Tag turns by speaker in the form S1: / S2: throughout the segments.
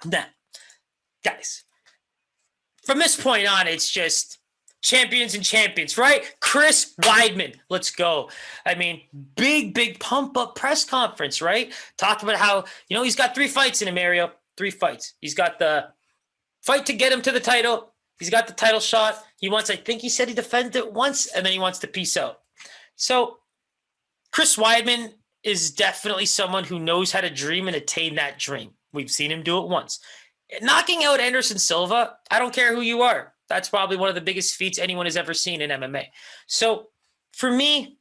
S1: Now, guys, from this point on, it's just champions and champions, right? Chris Weidman, let's go. I mean, big pump up press conference, right? Talked about how, he's got 3 fights in him, Mario. 3 fights. He's got the fight to get him to the title. He's got the title shot. I think he said he defended it once, and then he wants to peace out. So Chris Weidman is definitely someone who knows how to dream and attain that dream. We've seen him do it once. Knocking out Anderson Silva, I don't care who you are. That's probably one of the biggest feats anyone has ever seen in MMA. So for me,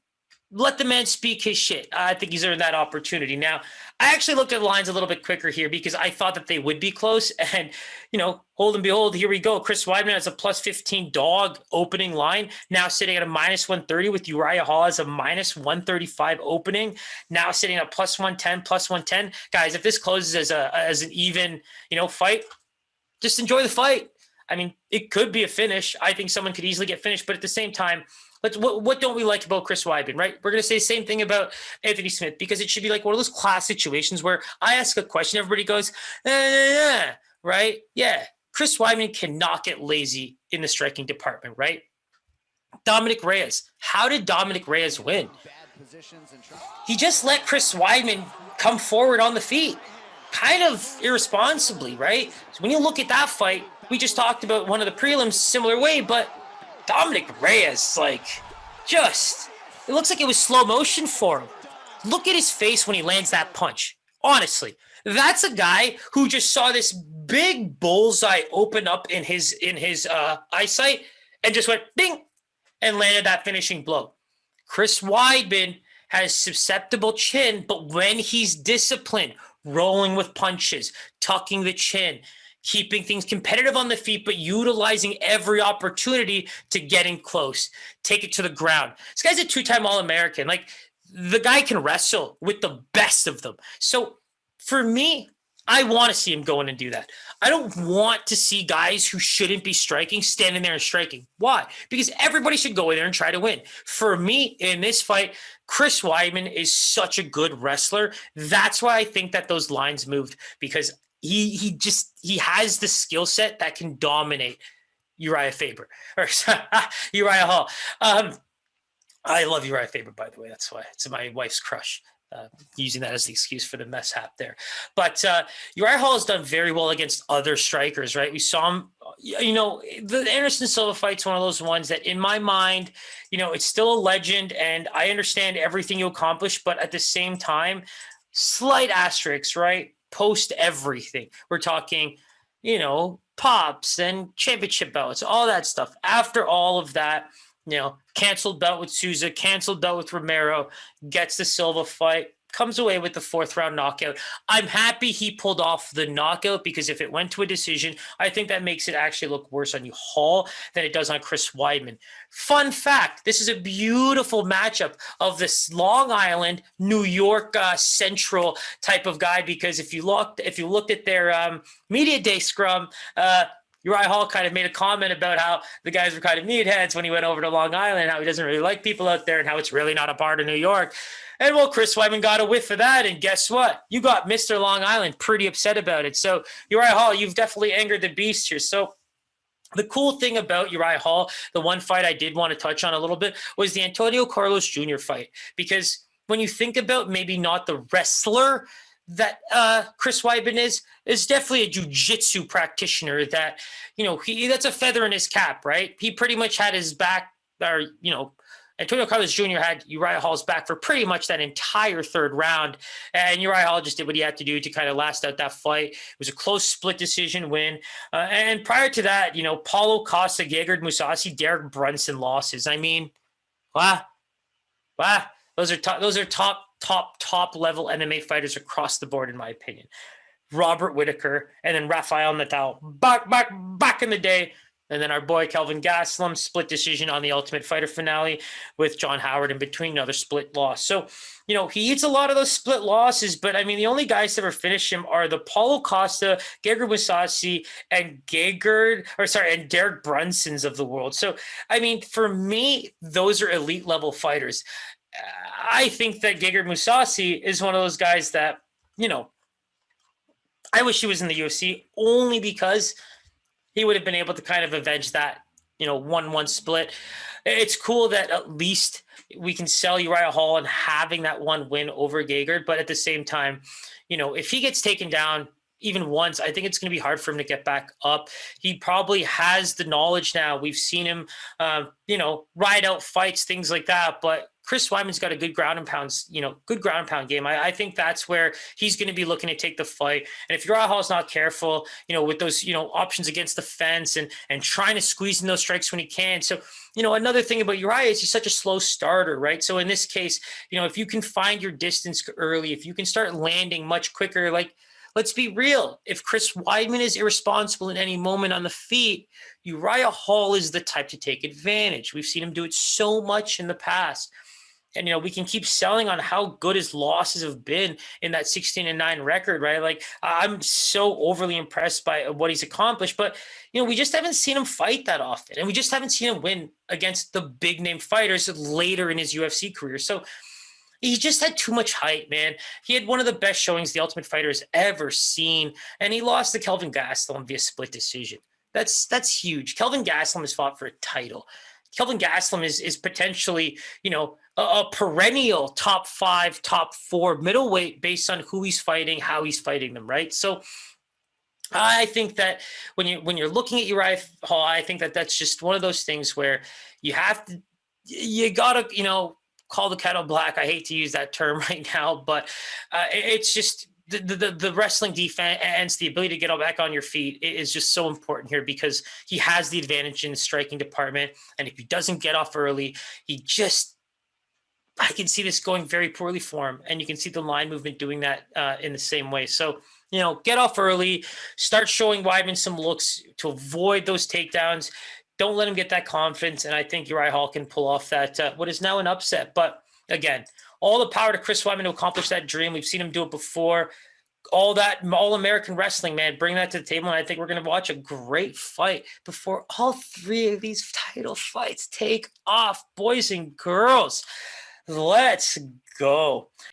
S1: let the man speak his shit. I think he's earned that opportunity. Now, I actually looked at the lines a little bit quicker here because I thought that they would be close. And, hold and behold, here we go. Chris Weidman has a plus 15 dog opening line, now sitting at a minus 130 with Uriah Hall as a minus 135 opening, now sitting at plus 110, plus 110. Guys, if this closes as an even, fight, just enjoy the fight. I mean, it could be a finish. I think someone could easily get finished, but at the same time, what don't we like about Chris Weidman, right? We're going to say the same thing about Anthony Smith because it should be like one of those class situations where I ask a question, everybody goes, right? Yeah. Chris Weidman cannot get lazy in the striking department, right? Dominic Reyes. How did Dominic Reyes win? He just let Chris Weidman come forward on the feet, kind of irresponsibly, right? So when you look at that fight, we just talked about one of the prelims similar way, but Dominic Reyes, it looks like it was slow motion for him. Look at his face when he lands that punch. Honestly, that's a guy who just saw this big bullseye open up in his eyesight and just went bing and landed that finishing blow. Chris Weidman has susceptible chin, but when he's disciplined, rolling with punches, tucking the chin, keeping things competitive on the feet, but utilizing every opportunity to getting close, take it to the ground. This guy's a 2-time All-American. The guy can wrestle with the best of them. So for me, I want to see him go in and do that. I don't want to see guys who shouldn't be striking standing there and striking. Why? Because everybody should go in there and try to win. For me, in this fight, Chris Weidman is such a good wrestler. That's why I think that those lines moved, because he has the skill set that can dominate Uriah Hall. I love Uriah Faber, by the way. That's why it's my wife's crush. Using that as the excuse for the mishap there. But Uriah Hall has done very well against other strikers, right? We saw him, the Anderson Silva fight's one of those ones that in my mind, it's still a legend and I understand everything you accomplished, but at the same time, slight asterisks, right? Post everything. We're talking, pops and championship belts, all that stuff. After all of that, canceled bout with Souza, canceled bout with Romero, gets the Silva fight, comes away with the 4th-round knockout. I'm happy he pulled off the knockout because if it went to a decision, I think that makes it actually look worse on Hall than it does on Chris Weidman. Fun fact, this is a beautiful matchup of this Long Island, New York Central type of guy because if you looked at their media day scrum, Uriah Hall kind of made a comment about how the guys were kind of meatheads when he went over to Long Island, how he doesn't really like people out there and how it's really not a part of New York. And well, Chris Weidman got a whiff of that. And guess what? You got Mr. Long Island pretty upset about it. So Uriah Hall, you've definitely angered the beast here. So the cool thing about Uriah Hall, the one fight I did want to touch on a little bit was the Antonio Carlos Jr. fight. Because when you think about maybe not the wrestler that Chris Weidman is definitely a jiu-jitsu practitioner that, that's a feather in his cap, right? He pretty much had his back, or, Antonio Carlos Jr. had Uriah Hall's back for pretty much that entire 3rd round. And Uriah Hall just did what he had to do to kind of last out that fight. It was a close split decision win. And prior to that, Paulo Costa, Gegard Mousasi, Derek Brunson losses. I mean, wow. Those are top level MMA fighters across the board, in my opinion. Robert Whittaker and then Rafael Natal back in the day. And then our boy Kelvin Gastelum, split decision on the Ultimate Fighter finale with John Howard in between, another split loss. So, he eats a lot of those split losses, but I mean, the only guys to ever finish him are the Paulo Costa, Gegard Mousasi, and Derek Brunsons of the world. So, I mean, for me, those are elite level fighters. I think that Gegard Mousasi is one of those guys that, I wish he was in the UFC only because he would have been able to kind of avenge that, 1-1 split. It's cool that at least we can sell Uriah Hall and having that one win over Gegard. But at the same time, if he gets taken down even once, I think it's going to be hard for him to get back up. He probably has the knowledge now. We've seen him, ride out fights, things like that. But Chris Weidman's got a good ground and pounds, good ground and pound game. I think that's where he's going to be looking to take the fight. And if Uriah Hall's not careful, with those, options against the fence and trying to squeeze in those strikes when he can. So, another thing about Uriah is he's such a slow starter, right? So in this case, if you can find your distance early, if you can start landing much quicker, like, let's be real. If Chris Weidman is irresponsible in any moment on the feet, Uriah Hall is the type to take advantage. We've seen him do it so much in the past. And, we can keep selling on how good his losses have been in that 16-9 record, right? Like, I'm so overly impressed by what he's accomplished, but, we just haven't seen him fight that often. And we just haven't seen him win against the big name fighters later in his UFC career. So he just had too much hype, man. He had one of the best showings the Ultimate Fighter has ever seen. And he lost to Kelvin Gastelum via split decision. That's huge. Kelvin Gastelum has fought for a title. Kelvin Gastelum is potentially, a perennial top 5, top 4 middleweight based on who he's fighting, how he's fighting them, right? So I think that when you're looking at Uriah Hall, I think that that's just one of those things where you gotta, call the kettle black. I hate to use that term right now, but it's just the wrestling defense, the ability to get back on your feet is just so important here because he has the advantage in the striking department. And if he doesn't get off early, I can see this going very poorly for him. And you can see the line movement doing that in the same way. So, get off early, start showing Weidman some looks to avoid those takedowns. Don't let him get that confidence. And I think Uriah Hall can pull off that, what is now an upset. But again, all the power to Chris Weidman to accomplish that dream. We've seen him do it before. All-American wrestling, man, bring that to the table. And I think we're going to watch a great fight before all 3 of these title fights take off. Boys and girls, let's go.